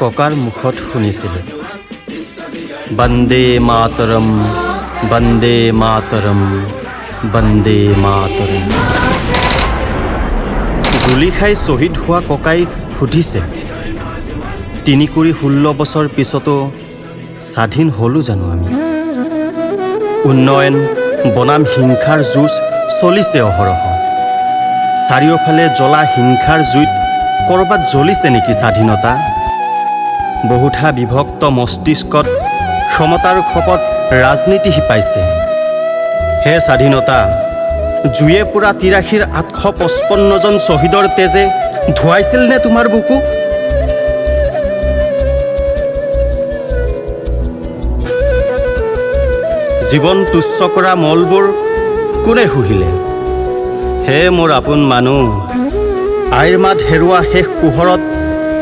ককাৰ মুখত শুনিছিলোঁ, বন্দে মাতৰম, বন্দে মাতৰম, বন্দে মাতৰম। গুলী খাই শ্বহীদ হোৱা ককাই সুধিছে, ৩ বছৰ পিছতো স্বাধীন হ'লো জানো আমি? উন্নয়ন বনাম হিংসাৰ যুঁজ চলিছে অহৰহ। চাৰিওফালে জ্বলা হিংসাৰ জুইত ক'ৰবাত জ্বলিছে নেকি স্বাধীনতা? বহুঠা বিভক্ত মস্তিষ্কত ক্ষমতাৰ খপত ৰাজনীতি শিপাইছে। হে স্বাধীনতা, জুয়ে পুৰা ৮৩ৰ ৮৫৫জন শ্বহীদৰ তেজে ধুৱাইছিল নে তোমাৰ বুকু? জীৱন তুচ্ছ কৰা মলবোৰ কোনে শুহিলে? হে মোৰ আপোন মানুহ, আইৰ মাত হেৰুৱা শেষ পোহৰত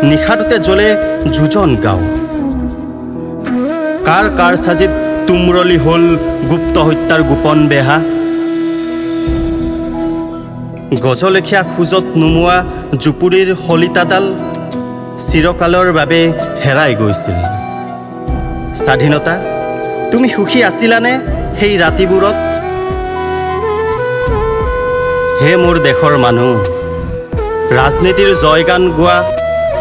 নিশাটোতে জ্বলে যোজন গাঁও। কাৰ কাৰ চাজিত তুমৰলি হ'ল গুপ্ত হত্যাৰ গোপন বেহা? গজলেখীয়া খোজত নুমোৱা জুপুৰিৰ শলিতাডাল চিৰকালৰ বাবে হেৰাই গৈছিল। স্বাধীনতা, তুমি সুখী আছিলানে সেই ৰাতিবোৰত? হে মোৰ দেশৰ মানুহ, ৰাজনীতিৰ জয়গান গোৱা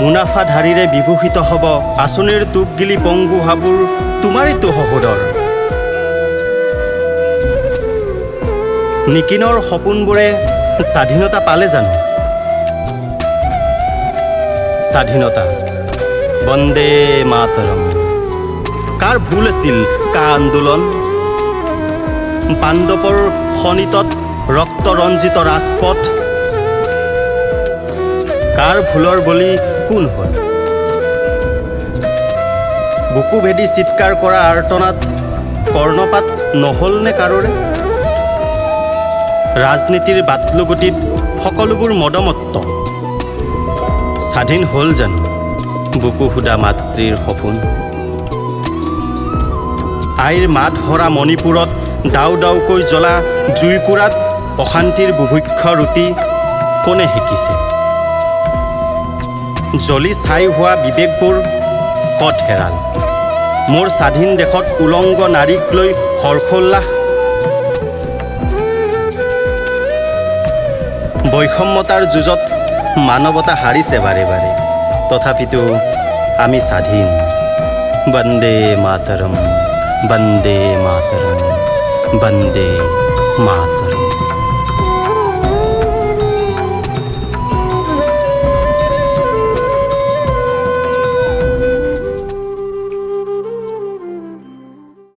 মুনাফাধাৰীৰে বিভূষিত হ'ব আঁচনিৰ টোপগিলি পংগু হাবোৰ তোমাৰেতো সহোদৰ। নিকিনৰ সপোনবোৰে স্বাধীনতা পালে জানো? স্বাধীনতা, বন্দে মাতৰম। কাৰ ভুল আছিল কা আন্দোলন? পাণ্ডৱৰ শনিতত ৰক্ত ৰঞ্জিত ৰাজপথ, কাৰ ভুলৰ বলি কোন হ'ল? বুকু ভেদি চিৎকাৰ কৰা আৰ্তনাত কৰ্ণপাত নহ'ল নে কাৰোৰে? ৰাজনীতিৰ বাটলুগুটিত সকলোবোৰ মদমত্ত। স্বাধীন হ'ল জানো বুকু সুদা মাতৃৰ সপোন? আইৰ মাত হৰা মণিপুৰত ডাউ ডাউকৈ জ্বলা জুইকুৰাত অশান্তিৰ বুভুক্ষ ৰুটি কোনে শিকিছে? জ্বলি ছাই হোৱা বিবেকবোৰ ক'ত হেৰাল? মোৰ স্বাধীন দেশত উলংগ নাৰীক লৈ হৰ্ষোল্লাস। বৈষম্যতাৰ যুঁজত মানৱতা হাৰিছে বাৰে বাৰে, তথাপিতো আমি স্বাধীন। বন্দে মাতৰম, বন্দে মাতৰম, বন্দে মাতৰম।